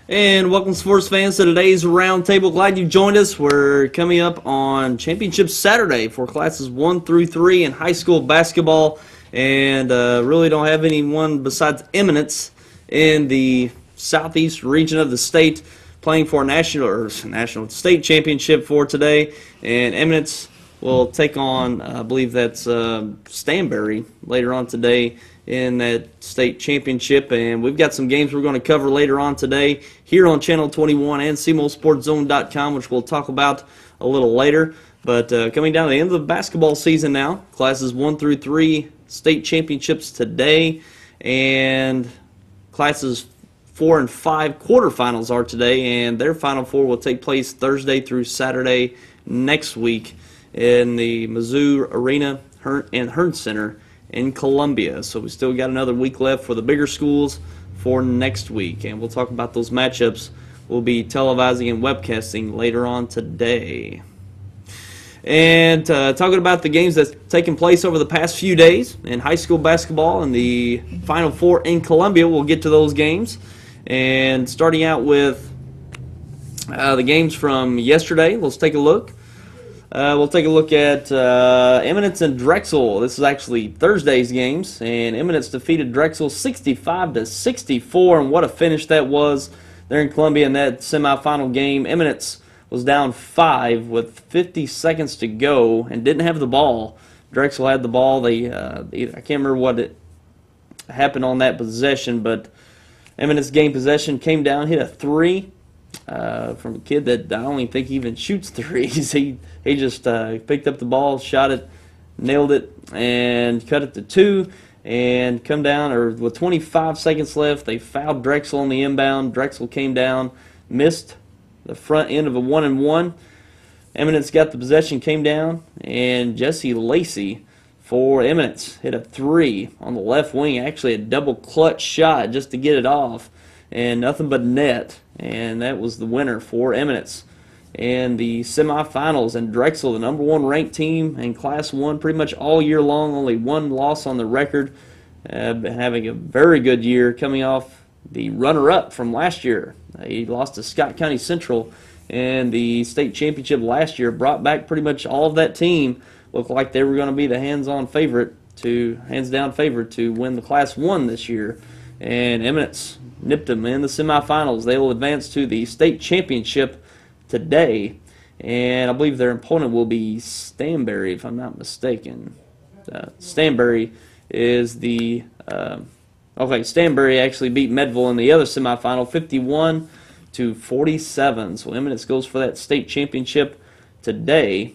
And welcome, sports fans, to today's roundtable. Glad you joined us. We're coming up on Championship Saturday for classes 1 through 3 in high school basketball, and really don't have anyone besides Eminence in the southeast region of the state playing for a national state championship for today. And Eminence will take on, I believe that's Stanberry later on today in that state championship. And we've got some games we're going to cover later on today here on Channel 21 and CMOSportZone.com, which we'll talk about a little later. But coming down to the end of the basketball season now, classes 1 through 3 state championships today, and classes 4 and 5 quarterfinals are today, and their Final Four will take place Thursday through Saturday next week in the Mizzou Arena and Hearn Center in Columbia. So we still got another week left for the bigger schools for next week, and we'll talk about those matchups. We'll be televising and webcasting later on today. And talking about the games that's taken place over the past few days in high school basketball and the Final Four in Columbia, we'll get to those games. And starting out with the games from yesterday, let's take a look. We'll take a look at Eminence and Drexel. This is actually Thursday's games, and Eminence defeated Drexel 65-64, and what a finish that was there in Columbia in that semifinal game. Eminence was down 5 with 50 seconds to go and didn't have the ball. Drexel had the ball. I can't remember what it happened on that possession, but Eminence gained possession, came down, hit a three from a kid that I don't even think he even shoots threes. He just picked up the ball, shot it, nailed it, and cut it to 2. And come down, or with 25 seconds left, they fouled Drexel on the inbound. Drexel came down, missed the front end of a 1-and-1. Eminence got the possession, came down, and Jesse Lacey for Eminence hit a 3 on the left wing, actually a double clutch shot just to get it off, and nothing but net, and that was the winner for Eminence. And the semifinals, and Drexel, the number 1 ranked team in Class 1 pretty much all year long, only 1 loss on the record, having a very good year, coming off the runner-up from last year. He lost to Scott County Central in the state championship last year, brought back pretty much all of that team. Looked like they were going to be the hands-down favorite to win the Class 1 this year. And Eminence nipped them in the semifinals. They will advance to the state championship today, and I believe their opponent will be Stanberry, if I'm not mistaken. Stanberry is the Stanberry actually beat Medville in the other semifinal, 51-47. So Eminence goes for that state championship today,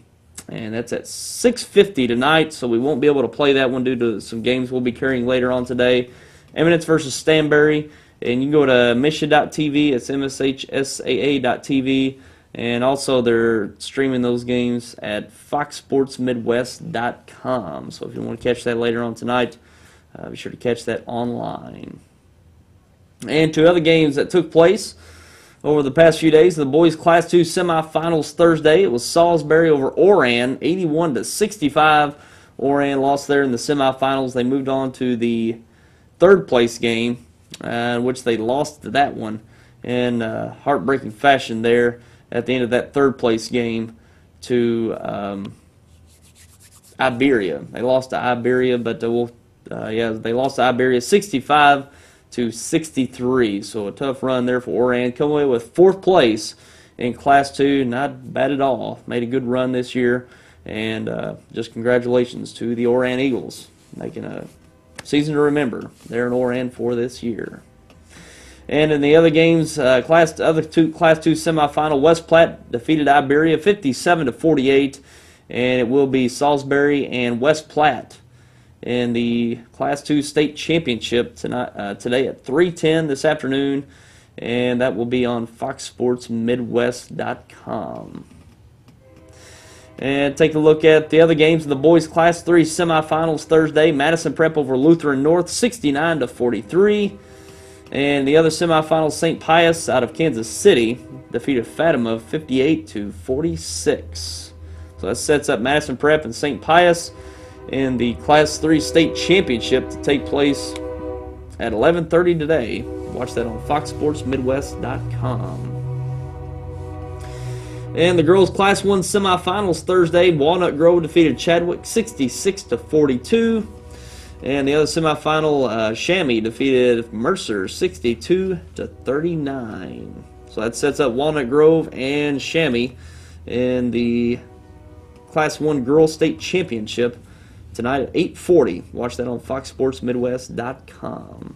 and that's at 6:50 tonight. So we won't be able to play that one due to some games we'll be carrying later on today. Eminence versus Stanberry, and you can go to Misha.tv. It's MSHSAA.tv. And also they're streaming those games at FoxSportsMidwest.com. So if you want to catch that later on tonight, be sure to catch that online. And 2 other games that took place over the past few days. The boys Class 2 semifinals Thursday. It was Salisbury over Oran, 81-65. Oran lost there in the semifinals. They moved on to the 3rd place game, which they lost to that one in heartbreaking fashion there at the end of that 3rd place game to Iberia. They lost to Iberia, but they lost to Iberia 65-63. So a tough run there for Oran. Come away with 4th place in Class 2. Not bad at all. Made a good run this year, and just congratulations to the Oran Eagles, making a season to remember there in Oran for this year. And in the other games, Class 2 semifinal, West Platte defeated Iberia 57-48, and it will be Salisbury and West Platte in the Class 2 state championship today at 3:10 this afternoon, and that will be on FoxSportsMidwest.com. And take a look at the other games in the boys Class 3 semifinals Thursday. Madison Prep over Lutheran North 69-43. And the other semifinals, St. Pius out of Kansas City defeated Fatima 58-46. So that sets up Madison Prep and St. Pius in the Class 3 state championship to take place at 11:30 today Watch that on foxsportsmidwest.com. And the girls' Class 1 semifinals Thursday, Walnut Grove defeated Chadwick 66-42. And the other semifinal, Chamois defeated Mercer 62-39. So that sets up Walnut Grove and Chamois in the Class 1 Girls State Championship tonight at 8:40. Watch that on foxsportsmidwest.com.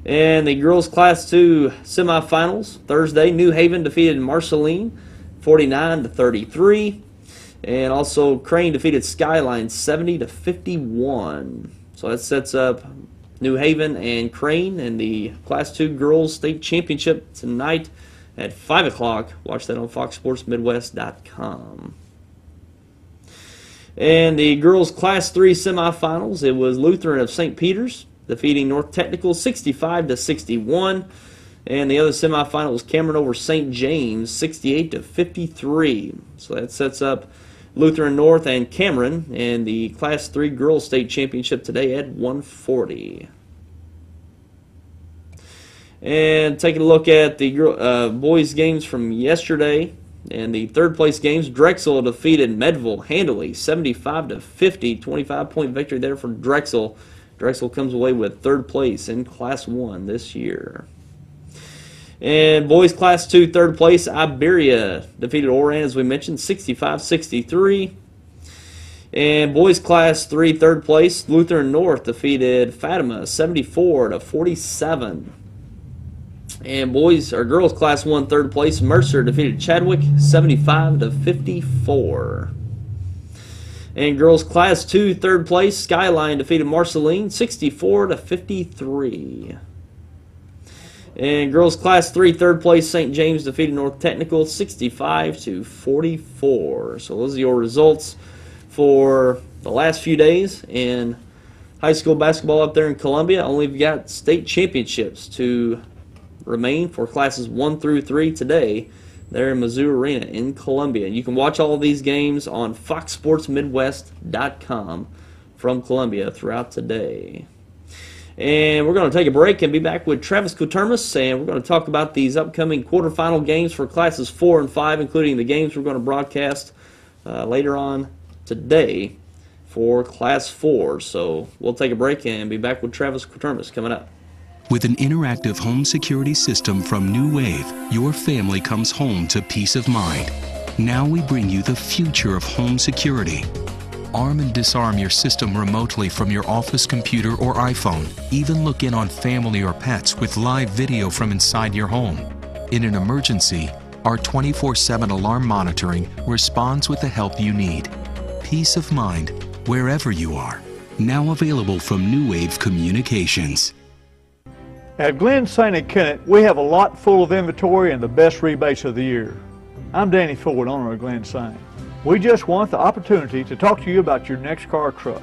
And the girls' Class 2 semifinals Thursday, New Haven defeated Marceline 49-33. And also Crane defeated Skyline 70-51. So that sets up New Haven and Crane in the Class 2 Girls State Championship tonight at 5 o'clock. Watch that on foxsportsmidwest.com. And the girls' Class 3 semifinals, it was Lutheran of St. Peter's defeating North Technical 65-61. And the other semifinal was Cameron over St. James 68-53. So that sets up Lutheran North and Cameron in the Class 3 Girls State Championship today at 1:40. And taking a look at the boys' games from yesterday. And the third place games, Drexel defeated Medville handily 75-50. 25-point victory there for Drexel. Drexel comes away with third place in Class 1 this year. And boys Class 2 third place, Iberia defeated Oran, as we mentioned, 65-63. And boys Class 3 third place, Lutheran North defeated Fatima 74-47. And girls Class 1 third place, Mercer defeated Chadwick 75-54. And girls Class 2 third place, Skyline defeated Marceline 64-53. And girls Class 3 third place, St. James defeated North Technical 65-44. So those are your results for the last few days in high school basketball up there in Columbia. Only we've got state championships to remain for classes 1 through 3 today there in Mizzou Arena in Columbia. You can watch all of these games on foxsportsmidwest.com from Columbia throughout today. And we're going to take a break and be back with Travis Quertermous, and we're going to talk about these upcoming quarterfinal games for classes 4 and 5, including the games we're going to broadcast later on today for Class 4. So we'll take a break and be back with Travis Quertermous coming up. With an interactive home security system from New Wave, your family comes home to peace of mind. Now we bring you the future of home security. Arm and disarm your system remotely from your office computer or iPhone. Even look in on family or pets with live video from inside your home. In an emergency, our 24/7 alarm monitoring responds with the help you need. Peace of mind wherever you are. Now available from New Wave Communications. At Glen St. Kennett, we have a lot full of inventory and the best rebates of the year. I'm Danny Ford, owner of Glen St. We just want the opportunity to talk to you about your next car or truck.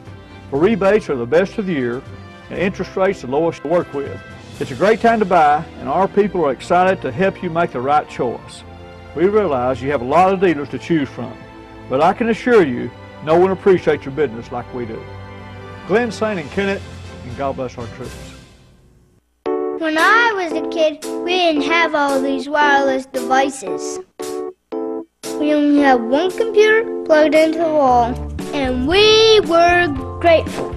The rebates are the best of the year and interest rates the lowest to work with. It's a great time to buy, and our people are excited to help you make the right choice. We realize you have a lot of dealers to choose from, but I can assure you no one appreciates your business like we do. Glen St. Kennett, and God bless our troops. When I was a kid, we didn't have all these wireless devices. We only had one computer plugged into the wall, and we were grateful.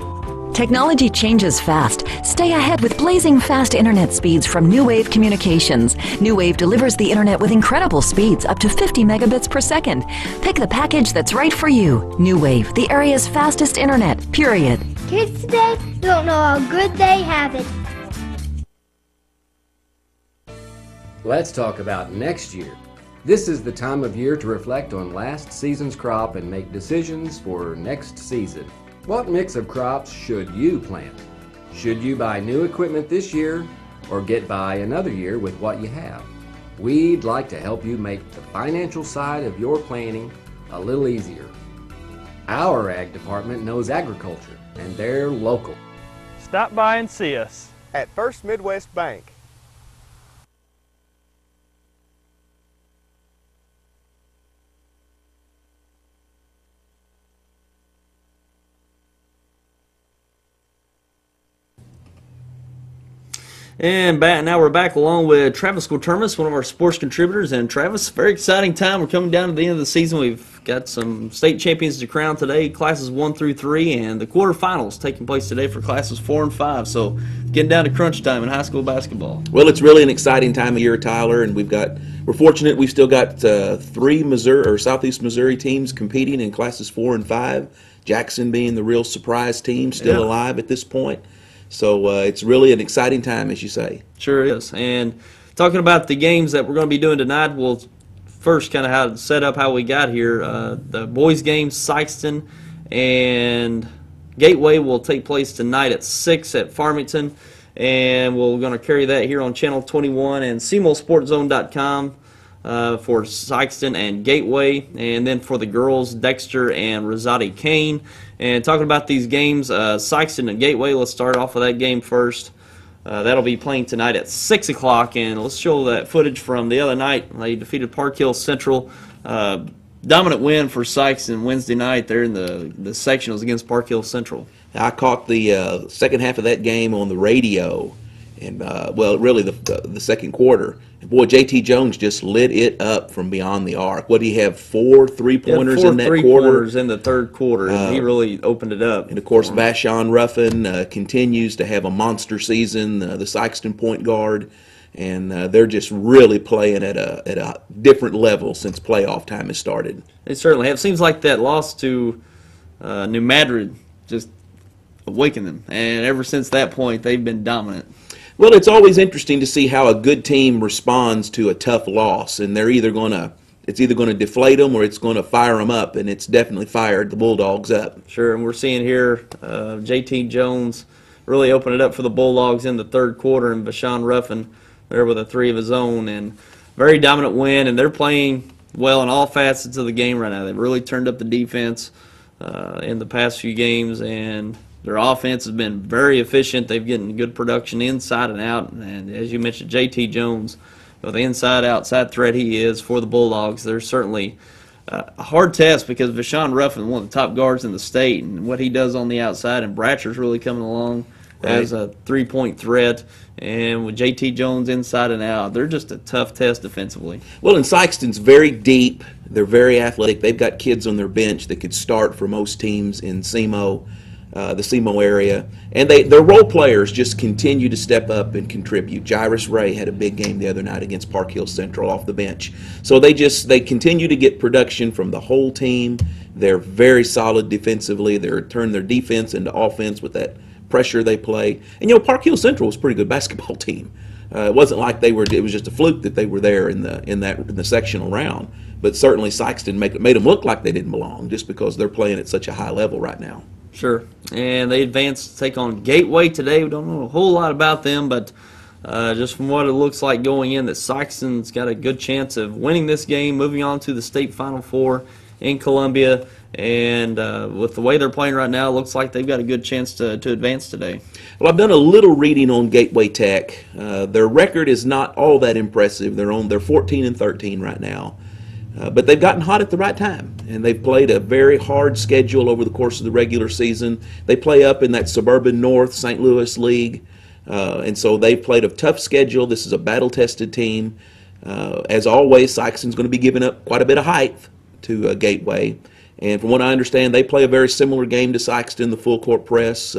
Technology changes fast. Stay ahead with blazing fast internet speeds from New Wave Communications. New Wave delivers the internet with incredible speeds, up to 50 megabits per second. Pick the package that's right for you. New Wave, the area's fastest internet, period. Kids today don't know how good they have it. Let's talk about next year. This is the time of year to reflect on last season's crop and make decisions for next season. What mix of crops should you plant? Should you buy new equipment this year or get by another year with what you have? We'd like to help you make the financial side of your planning a little easier. Our ag department knows agriculture and they're local. Stop by and see us at First Midwest Bank. And now we're back along with Travis Quertermous, one of our sports contributors. And Travis, very exciting time. We're coming down to the end of the season. We've got some state champions to crown today, classes 1 through 3, and the quarterfinals taking place today for classes 4 and 5. So getting down to crunch time in high school basketball. Well, it's really an exciting time of year, Tyler, and we're fortunate we've still got 3 Missouri or Southeast Missouri teams competing in classes 4 and 5. Jackson being the real surprise team, still alive at this point. So it's really an exciting time, as you say. Sure is. And talking about the games that we're going to be doing tonight, we'll first kind of how to set up how we got here. The boys' games, Sykeston and Gateway, will take place tonight at 6 at Farmington. And we're going to carry that here on Channel 21 and SemoSportsZone.com for Sykeston and Gateway. And then for the girls, Dexter and Rosati Kane. And talking about these games, Sykeston and Gateway, let's start off with that game first. That'll be playing tonight at 6 o'clock, and let's show that footage from the other night. They defeated Park Hill Central. Dominant win for Sykeston Wednesday night there in the sectionals against Park Hill Central. I caught the second half of that game on the radio, and really the second quarter. And boy, J.T. Jones just lit it up from beyond the arc. What did he have, 4 3-pointers in that quarter? 4 3-pointers in the third quarter, and he really opened it up. And, of course, Vashon Ruffin continues to have a monster season, the Sykeston point guard, and they're just really playing at a different level since playoff time has started. They certainly have. Seems like that loss to New Madrid just awakened them, and ever since that point, they've been dominant. Well, it's always interesting to see how a good team responds to a tough loss, and it's either going to deflate them or it's going to fire them up, and it's definitely fired the Bulldogs up. Sure, and we're seeing here J.T. Jones really open it up for the Bulldogs in the third quarter, and Vashon Ruffin there with a 3 of his own, and very dominant win, and they're playing well in all facets of the game right now. They've really turned up the defense in the past few games, and their offense has been very efficient. They've gotten good production inside and out. And as you mentioned, J.T. Jones, the inside-outside threat he is for the Bulldogs, there's certainly a hard test because Vashon Ruffin, one of the top guards in the state, and what he does on the outside, and Bratcher's really coming along as a three-point threat. And with J.T. Jones inside and out, they're just a tough test defensively. Well, and Sykeston's very deep. They're very athletic. They've got kids on their bench that could start for most teams in SEMO. The SEMO area, and their role players just continue to step up and contribute. Jairus Ray had a big game the other night against Park Hill Central off the bench. So they continue to get production from the whole team. They're very solid defensively. They're turned their defense into offense with that pressure they play. And Park Hill Central was a pretty good basketball team. It wasn't like it was just a fluke that they were there in the sectional round. But certainly Sykeston made them look like they didn't belong just because they're playing at such a high level right now. Sure, and they advance to take on Gateway today. We don't know a whole lot about them, but just from what it looks like going in, that Sykeston's got a good chance of winning this game, moving on to the state Final Four in Columbia. And with the way they're playing right now, it looks like they've got a good chance to advance today. Well, I've done a little reading on Gateway Tech. Their record is not all that impressive. They're 14-13 right now. But they've gotten hot at the right time, and they've played a very hard schedule over the course of the regular season. They play up in that suburban North St. Louis League, and so they've played a tough schedule. This is a battle-tested team. As always, Sykeston's going to be giving up quite a bit of height to Gateway, and from what I understand, they play a very similar game to Sykeston, the full-court press,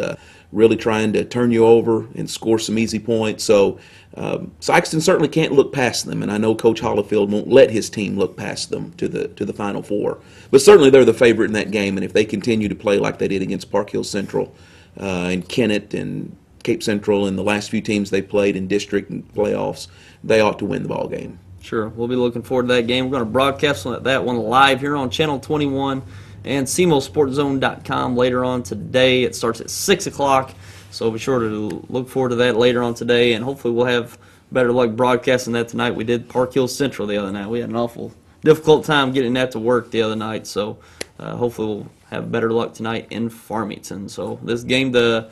really trying to turn you over and score some easy points. So Sykeston certainly can't look past them, and I know Coach Hollifield won't let his team look past them to the Final Four. But certainly they're the favorite in that game, and if they continue to play like they did against Park Hill Central and Kennett and Cape Central and the last few teams they played in district and playoffs, they ought to win the ball game. Sure, we'll be looking forward to that game. We're going to broadcast that one live here on Channel 21 and SemoSportsZone.com later on today. It starts at 6 o'clock. So be sure to look forward to that later on today, and hopefully we'll have better luck broadcasting that tonight. We did Park Hill Central the other night. We had an awful difficult time getting that to work the other night, so hopefully we'll have better luck tonight in Farmington. So this game that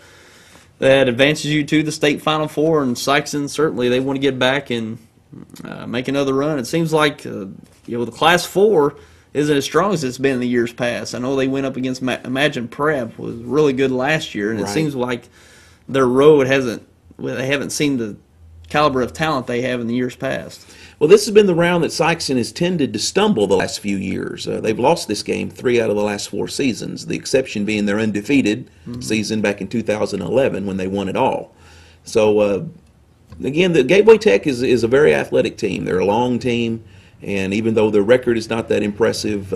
advances you to the state Final Four, and Sykeston certainly they want to get back and make another run. It seems like the Class 4 isn't as strong as it's been in the years past. I know they went up against Imagine Prep, was really good last year, and It seems like their road they haven't seemed to caliber of talent they have in the years past. Well, this has been the round that Sykeston has tended to stumble the last few years. They've lost this game 3 out of the last 4 seasons, the exception being their undefeated season back in 2011 when they won it all. So, again, the Gateway Tech is a very athletic team. They're a long team, and even though their record is not that impressive,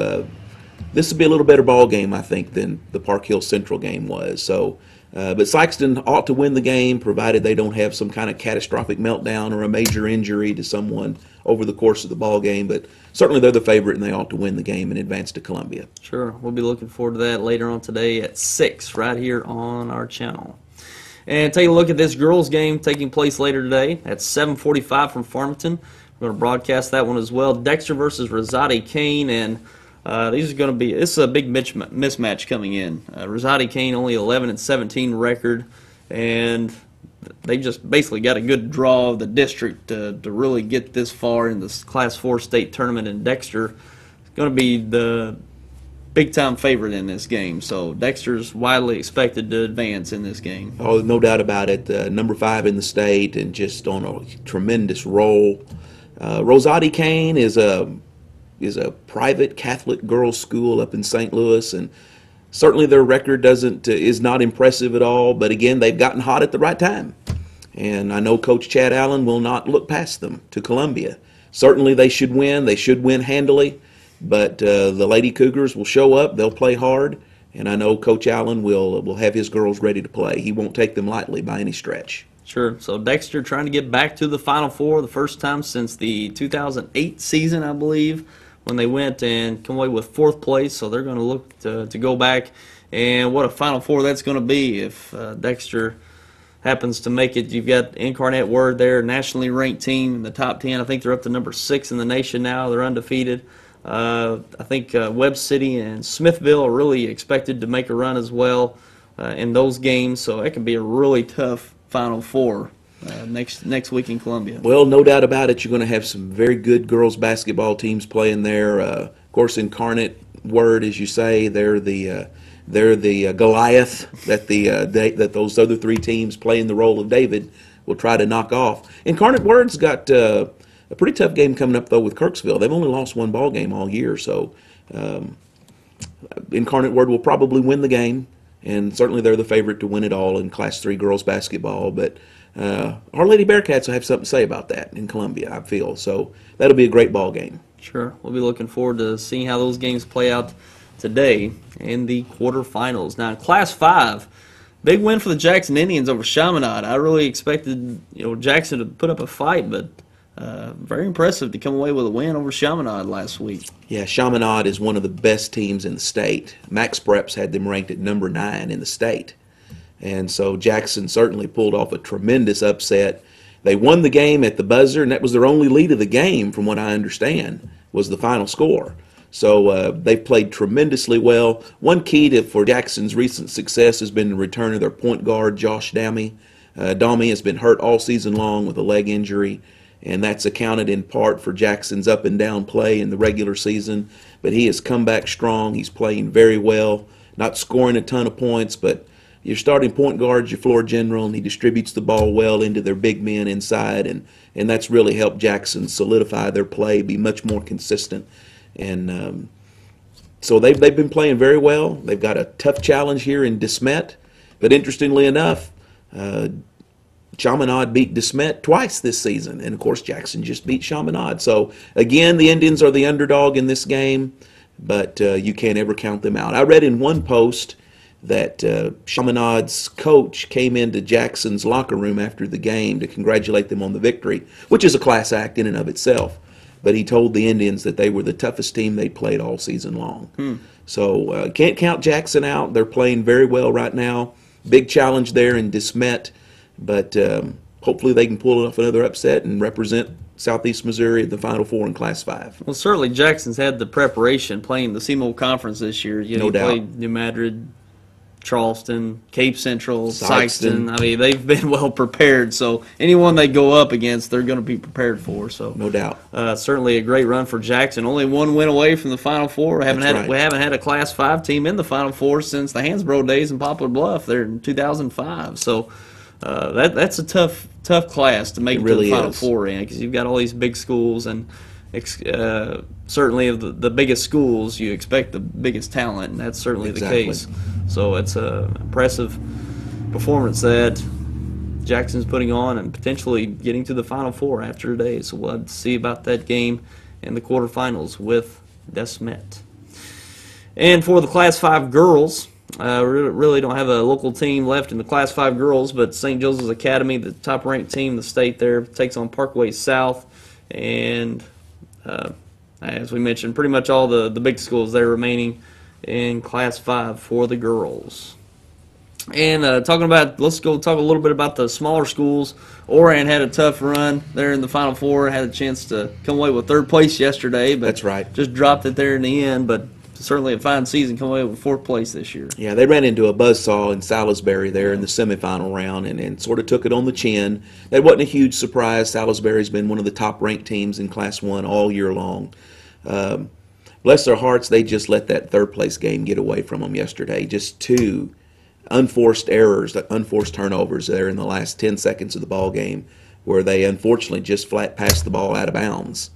this will be a little better ball game, I think, than the Park Hill Central game was. So, but Sykeston ought to win the game, provided they don't have some kind of catastrophic meltdown or a major injury to someone over the course of the ball game. But certainly they're the favorite, and they ought to win the game and advance to Columbia. Sure, we'll be looking forward to that later on today at 6 right here on our channel. And take a look at this girls' game taking place later today at 7:45 from Farmington. We're going to broadcast that one as well. Dexter versus Rosati Kane, and these are going to be. This is a big mismatch coming in. Rosati Kane only 11-17 record, and they just basically got a good draw of the district to really get this far in this Class 4 state tournament. And Dexter is going to be the big-time favorite in this game. So Dexter's widely expected to advance in this game. Oh, no doubt about it. Number 5 in the state and just on a tremendous roll. Rosati Kane is a private Catholic girls' school up in St. Louis, and certainly their record is not impressive at all. But again, they've gotten hot at the right time, and I know Coach Chad Allen will not look past them to Columbia. Certainly, they should win. They should win handily. But the Lady Cougars will show up. They'll play hard, and I know Coach Allen will have his girls ready to play. He won't take them lightly by any stretch. Sure. So Dexter trying to get back to the Final Four the first time since the 2008 season, I believe, when they went and come away with 4th place. So they're going to look to go back, and what a Final Four that's going to be if Dexter happens to make it. You've got Incarnate Word there, nationally ranked team in the top 10. I think they're up to number 6 in the nation now. They're undefeated. I think Webb City and Smithville are really expected to make a run as well in those games, so it can be a really tough Final Four next week in Columbia. Well, no doubt about it. You're going to have some very good girls basketball teams playing there. Of course, Incarnate Word, as you say, they're the Goliath that those other 3 teams playing the role of David will try to knock off. Incarnate Word's got a pretty tough game coming up, though, with Kirksville. They've only lost 1 ball game all year, so Incarnate Word will probably win the game, and certainly they're the favorite to win it all in Class 3 girls basketball. But Our Lady Bearcats will have something to say about that in Columbia, I feel. So that'll be a great ball game. Sure. We'll be looking forward to seeing how those games play out today in the quarterfinals. Now, in Class 5, big win for the Jackson Indians over Chaminade. I really expected Jackson to put up a fight, but very impressive to come away with a win over Chaminade last week. Yeah, Chaminade is one of the best teams in the state. Max Preps had them ranked at number 9 in the state. And so Jackson certainly pulled off a tremendous upset. They won the game at the buzzer, and that was their only lead of the game, from what I understand, was the final score. So they've played tremendously well. One key for Jackson's recent success has been the return of their point guard, Josh Downey. Downey has been hurt all season long with a leg injury, and that's accounted in part for Jackson's up and down play in the regular season. But he has come back strong. He's playing very well, not scoring a ton of points, but your starting point guard's your floor general, and he distributes the ball well into their big men inside, and that's really helped Jackson solidify their play, be much more consistent. And so they've been playing very well. They've got a tough challenge here in DeSmet, but interestingly enough, Chaminade beat DeSmet twice this season, and of course Jackson just beat Chaminade. So again, the Indians are the underdog in this game, but you can't ever count them out. I read in one post that Chaminade's coach came into Jackson's locker room after the game to congratulate them on the victory, which is a class act in and of itself. But he told the Indians that they were the toughest team they played all season long. So can't count Jackson out. They're playing very well right now. Big challenge there in DeSmet, but hopefully they can pull off another upset and represent Southeast Missouri at the Final Four in Class 5. Well, certainly Jackson's had the preparation playing the CMO Conference this year. No doubt. Played New Madrid, Charleston, Cape Central, Sykeston. I mean, they've been well prepared. So anyone they go up against, they're going to be prepared for. So no doubt. Certainly a great run for Jackson. Only one win away from the Final Four. We haven't had a Class 5 team in the Final Four since the Hansborough days in Poplar Bluff there in 2005. So that's a tough class to make it really to the Final is. Four in, because you've got all these big schools, and certainly of the biggest schools, you expect the biggest talent, and that's certainly Exactly. the case. So it's an impressive performance that Jackson's putting on and potentially getting to the Final Four after today. So we'll have to see about that game in the quarterfinals with Desmet. And for the Class 5 girls, really don't have a local team left in the Class 5 girls, but St. Joseph's Academy, the top-ranked team in the state there, takes on Parkway South. And as we mentioned, pretty much all the big schools there remaining in Class 5 for the girls. And let's go talk a little bit about the smaller schools. Oran had a tough run there in the Final Four, had a chance to come away with third place yesterday, but That's right. just dropped it there in the end. But certainly a fine season, come away with fourth place this year. Yeah, they ran into a buzzsaw in Salisbury there in the semifinal round and sort of took it on the chin. That wasn't a huge surprise. Salisbury's been one of the top-ranked teams in Class 1 all year long. Bless their hearts, they just let that third-place game get away from them yesterday. Just two unforced errors, unforced turnovers there in the last 10 seconds of the ball game, where they unfortunately just flat passed the ball out of bounds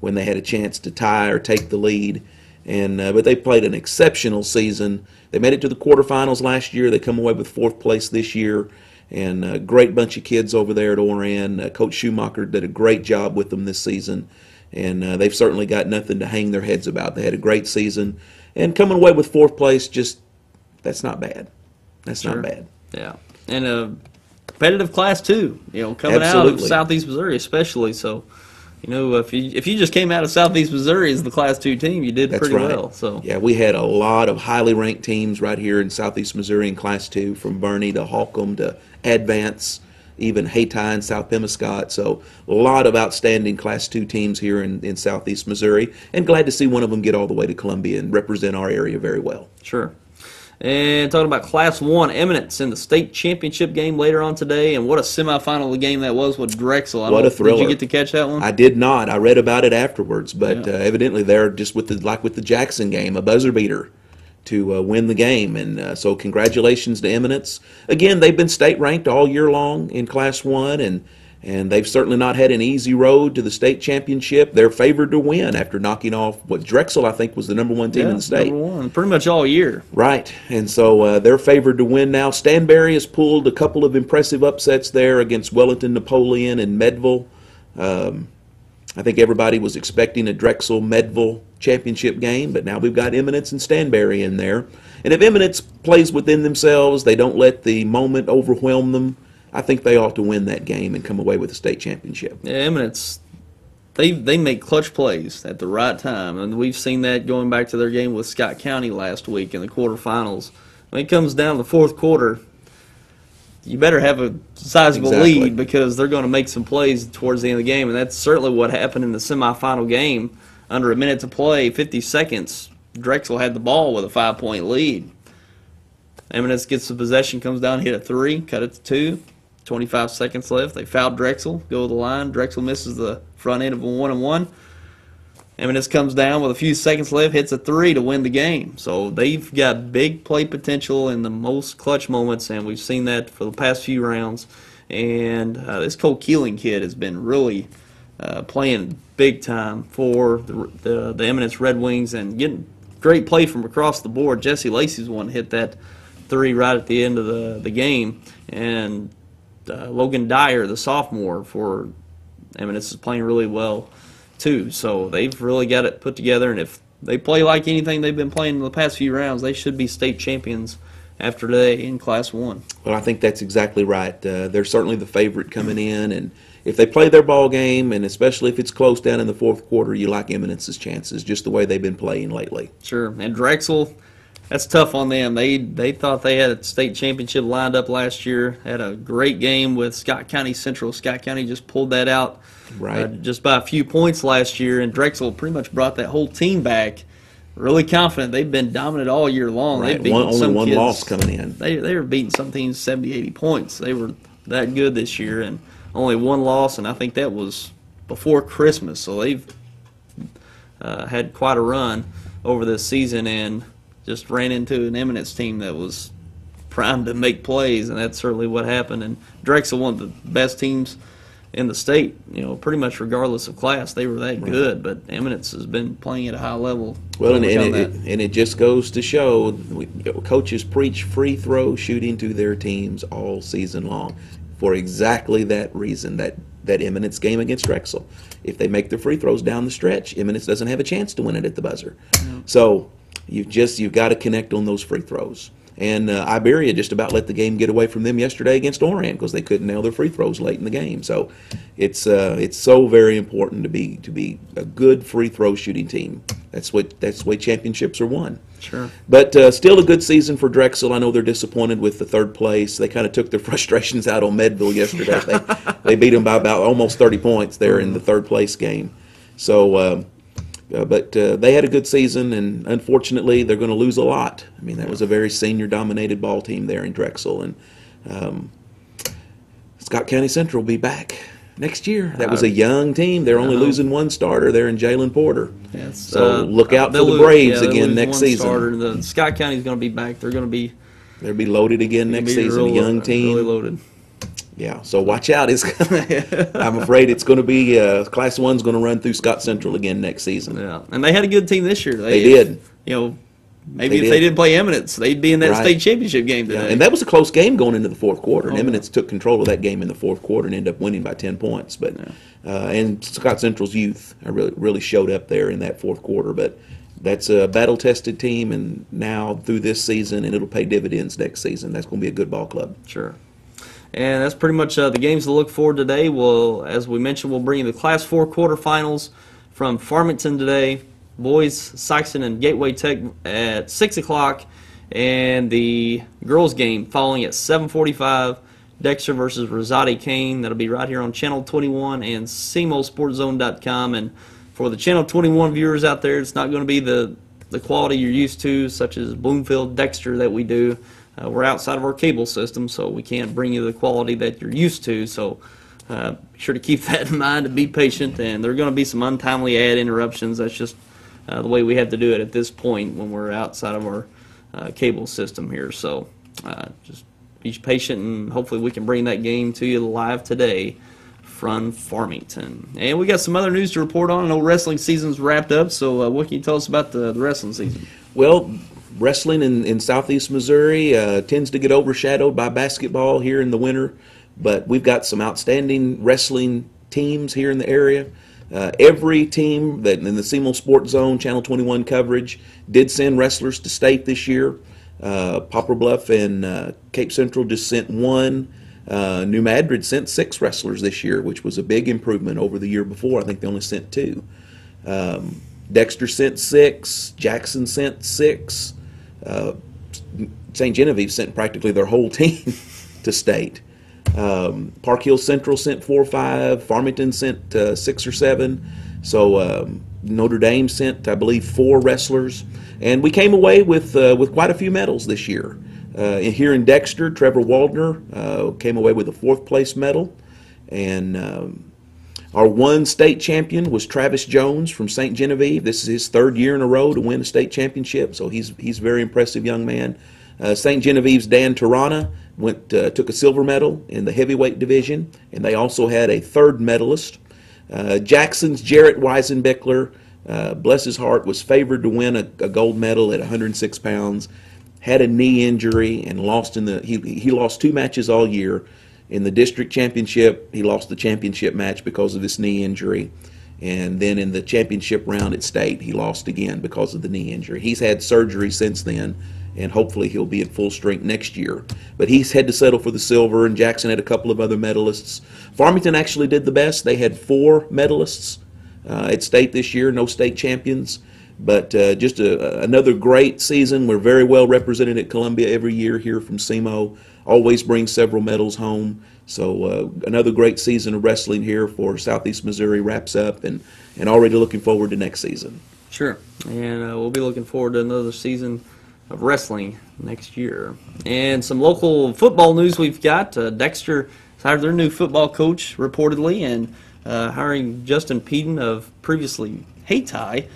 when they had a chance to tie or take the lead. And but they played an exceptional season. They made it to the quarterfinals last year. They come away with fourth place this year, and a great bunch of kids over there at Oran. Coach Schumacher did a great job with them this season, and they've certainly got nothing to hang their heads about. They had a great season, and coming away with fourth place, that's not bad. That's not bad. Yeah, and a competitive class too. Coming out Absolutely. of Southeast Missouri, especially. So, if you just came out of Southeast Missouri as the Class 2 team, you did That's pretty right. well. So yeah, we had a lot of highly ranked teams right here in Southeast Missouri in Class 2, from Bernie to Holcomb to Advance, even Hayti and South Pemiscot. So a lot of outstanding Class 2 teams here in Southeast Missouri, and glad to see one of them get all the way to Columbia and represent our area very well. sure. And talking about Class 1, Eminence in the state championship game later on today, and what a semifinal game that was with Drexel. What a thriller. Did you get to catch that one? I did not. I read about it afterwards, but evidently they're just with the Jackson game, a buzzer beater to win the game. And so congratulations to Eminence. Again, they've been state ranked all year long in Class 1, and they've certainly not had an easy road to the state championship. They're favored to win after knocking off what Drexel, I think, was the number one team in the state. Number one, pretty much all year. Right, and so they're favored to win now. Stanberry has pulled a couple of impressive upsets there against Wellington Napoleon and Medville. I think everybody was expecting a Drexel-Medville championship game, but now we've got Eminence and Stanberry in there. And if Eminence plays within themselves, they don't let the moment overwhelm them, I think they ought to win that game and come away with a state championship. Yeah, Eminence, they make clutch plays at the right time, and we've seen that going back to their game with Scott County last week in the quarterfinals. When it comes down to the fourth quarter, you better have a sizable lead, because they're going to make some plays towards the end of the game, and that's certainly what happened in the semifinal game. Under a minute to play, 50 seconds, Drexel had the ball with a 5-point lead. Eminence gets the possession, comes down, hit a three, cut it to 2. 25 seconds left. They fouled Drexel, go to the line. Drexel misses the front end of a 1-and-1. Eminence comes down with a few seconds left, hits a three to win the game. So they've got big play potential in the most clutch moments, and we've seen that for the past few rounds. And this Cole Keeling kid has been really playing big time for the Eminence Red Wings and getting great play from across the board. Jesse Lacey's one hit that three right at the end of the game, and Logan Dyer, the sophomore for Eminence, is playing really well too. So they've really got it put together, and if they play like anything they've been playing in the past few rounds, they should be state champions after today in Class 1. Well, I think that's exactly right. They're certainly the favorite coming in, and if they play their ball game, and especially if it's close down in the fourth quarter, you like Eminence's chances, just the way they've been playing lately. Sure, and Drexel, that's tough on them. They thought they had a state championship lined up last year. Had a great game with Scott County Central. Scott County just pulled that out just by a few points last year, and Drexel pretty much brought that whole team back. Really confident. They've been dominant all year long. Right. They've beaten Only one loss coming in. They were beating some teams 70, 80 points. They were that good this year, and only one loss, and I think that was before Christmas. So they've had quite a run over this season, and just ran into an Eminence team that was primed to make plays, and that's certainly what happened. And Drexel, one of the best teams in the state, pretty much regardless of class, they were that good. But Eminence has been playing at a high level. Well, and it just goes to show, coaches preach free throw shooting to their teams all season long for exactly that reason, that Eminence game against Drexel. If they make their free throws down the stretch, Eminence doesn't have a chance to win it at the buzzer. So you've got to connect on those free throws. And Iberia just about let the game get away from them yesterday against Oran because they couldn't nail their free throws late in the game. So it's so very important to be a good free throw shooting team. That's the way championships are won. Sure. But still a good season for Drexel. I know they're disappointed with the third place. They kind of took their frustrations out on Medville yesterday. They beat them by about almost 30 points there in the third place game. So. But they had a good season, and unfortunately, they're going to lose a lot. I mean, that was a very senior-dominated ball team there in Drexel, and Scott County Central will be back next year. That was a young team. They're only losing one starter there in Jalen Porter. Yes. So look out for the Braves again next season. The Scott County is going to be back. They'll be loaded again next season. A young team, really loaded. Yeah, so watch out. I'm afraid it's going to be Class 1's going to run through Scott Central again next season. Yeah, and they had a good team this year. They did. Maybe if they didn't play Eminence, they'd be in that state championship game today. Yeah, and that was a close game going into the fourth quarter. And Eminence took control of that game in the fourth quarter and ended up winning by 10 points. But and Scott Central's youth really showed up there in that fourth quarter. But that's a battle-tested team, and now through this season, and it'll pay dividends next season. That's going to be a good ball club. Sure. And that's pretty much the games to look for today. As we mentioned, we'll bring you the Class 4 quarterfinals from Farmington today. Boys, Sykeston and Gateway Tech at 6 o'clock. And the girls game following at 7:45. Dexter versus Rosati Kane. That'll be right here on Channel 21 and SEMOSportZone.com. And for the Channel 21 viewers out there, it's not going to be the quality you're used to, such as Bloomfield, Dexter, that we do. We're outside of our cable system, so we can't bring you the quality that you're used to. So be sure to keep that in mind and be patient. And there are going to be some untimely ad interruptions. That's just the way we have to do it at this point when we're outside of our cable system here. So just be patient, and hopefully we can bring that game to you live today from Farmington. And we got some other news to report on. I know wrestling season's wrapped up, so what can you tell us about the wrestling season? Well, wrestling in southeast Missouri tends to get overshadowed by basketball here in the winter, but we've got some outstanding wrestling teams here in the area. Every team that in the SEMO Sports Zone Channel 21 coverage did send wrestlers to state this year. Poplar Bluff and Cape Central just sent one. New Madrid sent 6 wrestlers this year, which was a big improvement over the year before. I think they only sent 2. Dexter sent 6. Jackson sent 6. St. Genevieve sent practically their whole team to state. Park Hill Central sent 4 or 5. Farmington sent 6 or 7. So Notre Dame sent, I believe, 4 wrestlers. And we came away with quite a few medals this year. Here in Dexter, Trevor Waldner came away with a 4th place medal. And our one state champion was Travis Jones from St. Genevieve. This is his 3rd year in a row to win a state championship, so he's a very impressive young man. St. Genevieve's Dan Tarana took a silver medal in the heavyweight division, and they also had a 3rd medalist. Jackson's Jarrett Weisenbeckler, bless his heart, was favored to win a gold medal at 106 pounds, had a knee injury, and lost he lost 2 matches all year. In the district championship, he lost the championship match because of this knee injury. And then in the championship round at state, he lost again because of the knee injury. He's had surgery since then, and hopefully he'll be at full strength next year. But he's had to settle for the silver, and Jackson had a couple of other medalists. Farmington actually did the best. They had 4 medalists at state this year, no state champions. But just another great season. We're very well represented at Columbia every year here from SEMO. Always brings several medals home. So another great season of wrestling here for Southeast Missouri wraps up, and already looking forward to next season. Sure. And we'll be looking forward to another season of wrestling next year. And some local football news we've got. Dexter hired their new football coach, reportedly, and hiring Justin Peden of previously Hayti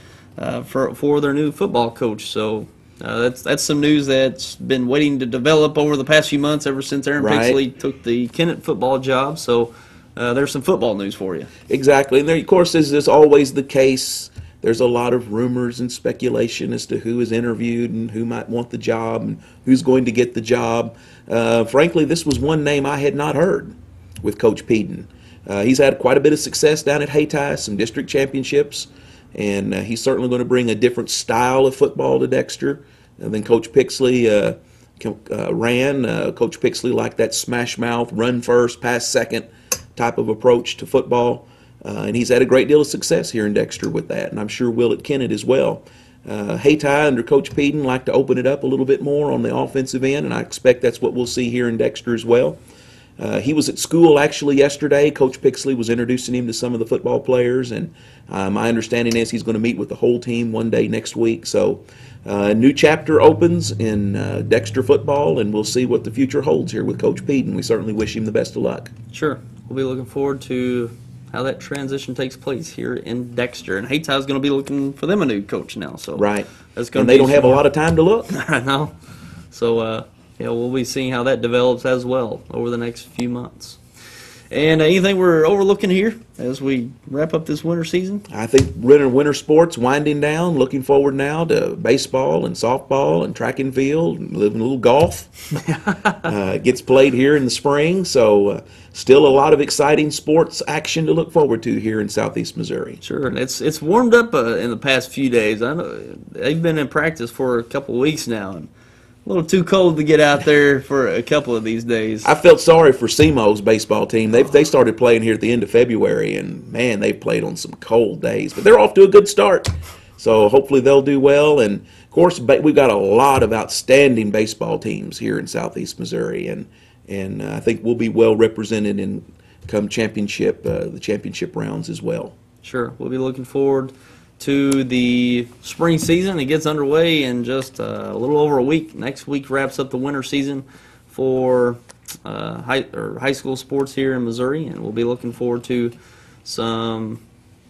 for their new football coach. So That's some news that's been waiting to develop over the past few months, ever since Aaron Right. Pixley took the Kennett football job. So there's some football news for you. Exactly. And there, of course, as is always the case, there's a lot of rumors and speculation as to who is interviewed and who might want the job and who's going to get the job. Frankly, this was one name I had not heard with Coach Peden. He's had quite a bit of success down at Hayti, some district championships, and he's certainly going to bring a different style of football to Dexter than Coach Pixley ran. Coach Pixley liked that smash mouth, run first, pass second type of approach to football. And he's had a great deal of success here in Dexter with that, and I'm sure will at Kennett as well. Hayti under Coach Peden like to open it up a little bit more on the offensive end, and I expect that's what we'll see here in Dexter as well. He was at school actually yesterday. Coach Pixley was introducing him to some of the football players, and my understanding is he's going to meet with the whole team one day next week. So a new chapter opens in Dexter football, and we'll see what the future holds here with Coach Peden. We certainly wish him the best of luck. Sure. We'll be looking forward to how that transition takes place here in Dexter. And Hayti is going to be looking for them a new coach now. So Right. That's going And to they don't have a lot of time to look. I know. So, we'll be seeing how that develops as well over the next few months. And anything we're overlooking here as we wrap up this winter season? I think winter sports winding down. Looking forward now to baseball and softball and track and field and living a little golf. It gets played here in the spring, so still a lot of exciting sports action to look forward to here in Southeast Missouri. Sure, and it's warmed up in the past few days. I know they've been in practice for a couple of weeks now, and a little too cold to get out there for a couple of these days. I felt sorry for SEMO's baseball team. They started playing here at the end of February, and man, they played on some cold days. But they're off to a good start, so hopefully they'll do well. And of course, we've got a lot of outstanding baseball teams here in Southeast Missouri, and I think we'll be well represented in the championship rounds as well. Sure, we'll be looking forward to the spring season. It gets underway in just a little over a week. Next week wraps up the winter season for high school sports here in Missouri, and we'll be looking forward to some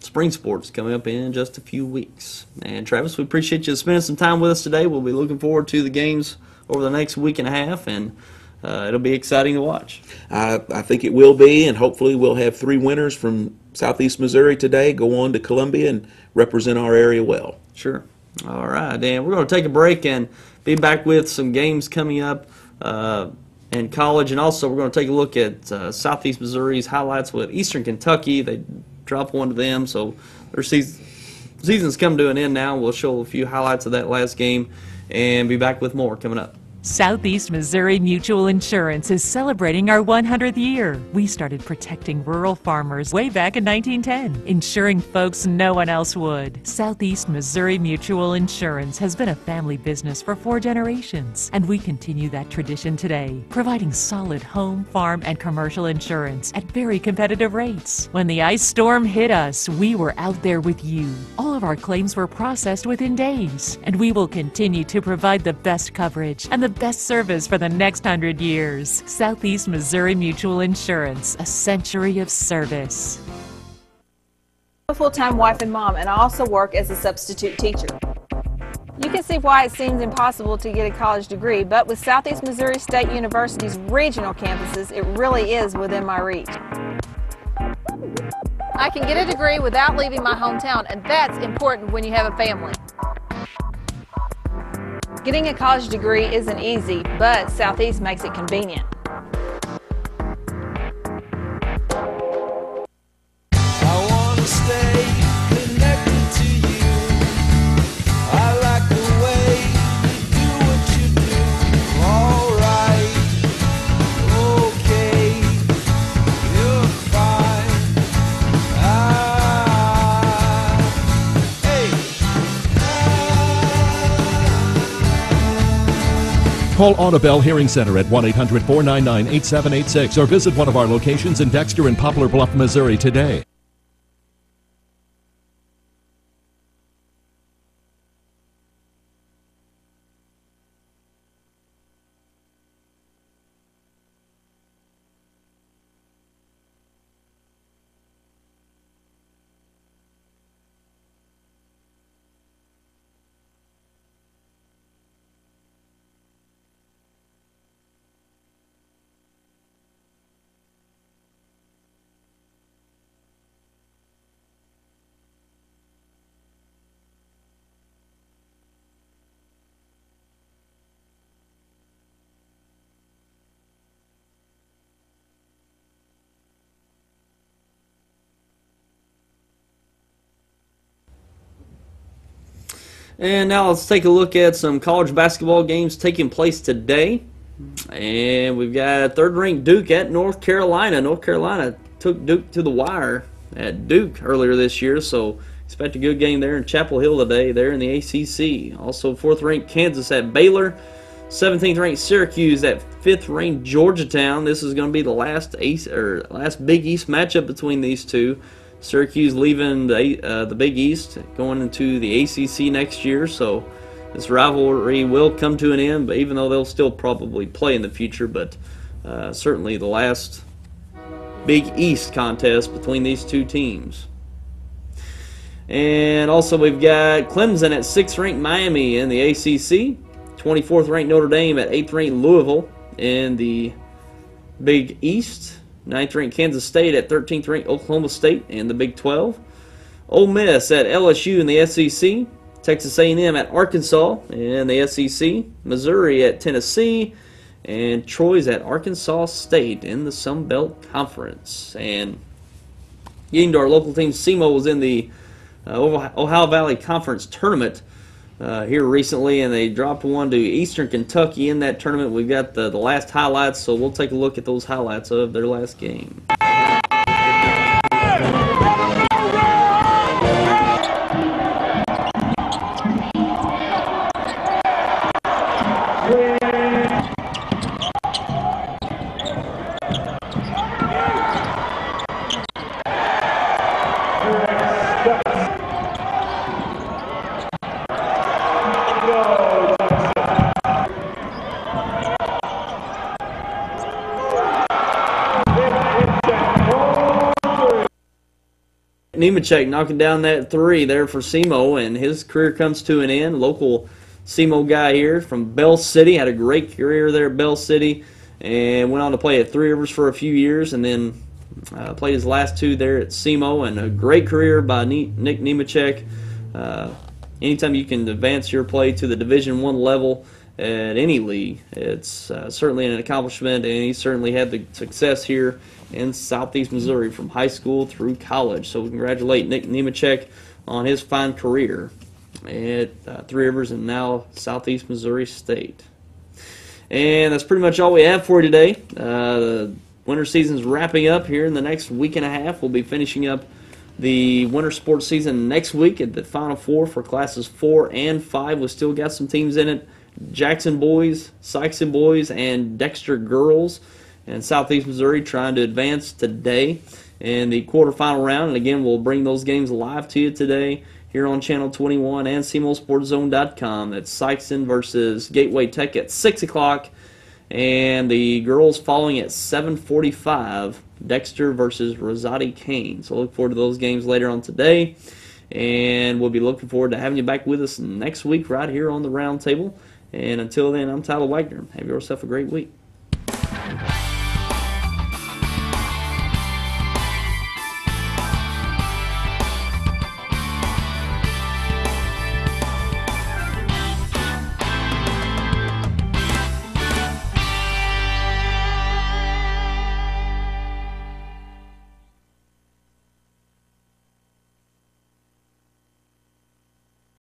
spring sports coming up in just a few weeks. And Travis, we appreciate you spending some time with us today. We'll be looking forward to the games over the next week and a half, and it'll be exciting to watch. I think it will be, and hopefully we'll have 3 winners from Southeast Missouri today go on to Columbia and represent our area well. Sure. All right, Dan. We're going to take a break and be back with some games coming up in college, and also we're going to take a look at Southeast Missouri's highlights with Eastern Kentucky. They dropped one to them, so their season's come to an end now. We'll show a few highlights of that last game and be back with more coming up. Southeast Missouri Mutual Insurance is celebrating our 100th year. We started protecting rural farmers way back in 1910, ensuring folks no one else would. Southeast Missouri Mutual Insurance has been a family business for 4 generations, and we continue that tradition today, providing solid home, farm, and commercial insurance at very competitive rates. When the ice storm hit us, we were out there with you. All of our claims were processed within days, and we will continue to provide the best coverage and the best service for the next 100 years. Southeast Missouri Mutual Insurance, a century of service. I'm a full-time wife and mom, and I also work as a substitute teacher. You can see why it seems impossible to get a college degree, but with Southeast Missouri State University's regional campuses, it really is within my reach. I can get a degree without leaving my hometown, and that's important when you have a family. Getting a college degree isn't easy, but Southeast makes it convenient. I want to stay connected to you. I like the way you do what you do. All right, okay, you're fine. Call Audubell Hearing Center at 1-800-499-8786 or visit one of our locations in Dexter and Poplar Bluff, Missouri today. And now let's take a look at some college basketball games taking place today. And we've got third-ranked Duke at North Carolina. North Carolina took Duke to the wire at Duke earlier this year, so expect a good game there in Chapel Hill today there in the ACC. Also, fourth-ranked Kansas at Baylor. 17th-ranked Syracuse at 5th-ranked Georgetown. This is going to be the last Big East matchup between these two. Syracuse leaving the Big East, going into the ACC next year, so this rivalry will come to an end, but even though they'll still probably play in the future, but certainly the last Big East contest between these two teams. And also we've got Clemson at 6th-ranked Miami in the ACC, 24th-ranked Notre Dame at 8th-ranked Louisville in the Big East, 9th-ranked Kansas State at 13th-ranked Oklahoma State in the Big 12. Ole Miss at LSU in the SEC. Texas A&M at Arkansas in the SEC. Missouri at Tennessee. And Troy's at Arkansas State in the Sun Belt Conference. And getting to our local team, SEMO was in the Ohio Valley Conference Tournament here recently, and they dropped one to Eastern Kentucky in that tournament. We've got the last highlights, so we'll take a look at those highlights of their last game. Nemechek knocking down that three there for SEMO, and his career comes to an end. Local SEMO guy here from Bell City, had a great career there at Bell City, and went on to play at Three Rivers for a few years, and then played his last two there at SEMO, and a great career by Nick Nemechek. Anytime you can advance your play to the Division I level at any league, it's certainly an accomplishment, and he certainly had the success here in Southeast Missouri from high school through college. So we congratulate Nick Nemechek on his fine career at Three Rivers and now Southeast Missouri State. And that's pretty much all we have for you today. The winter season's wrapping up here in the next week and a half. We'll be finishing up the winter sports season next week at the Final Four for classes 4 and 5. We've still got some teams in it. Jackson boys, Sykeston boys, and Dexter girls. And Southeast Missouri trying to advance today in the quarterfinal round. And again, we'll bring those games live to you today here on Channel 21 and SemoSportsZone.com. That's Sykeston versus Gateway Tech at 6 o'clock. And the girls following at 7:45, Dexter versus Rosati Kane. So look forward to those games later on today. And we'll be looking forward to having you back with us next week right here on the Roundtable. And until then, I'm Tyler Wagner. Have yourself a great week.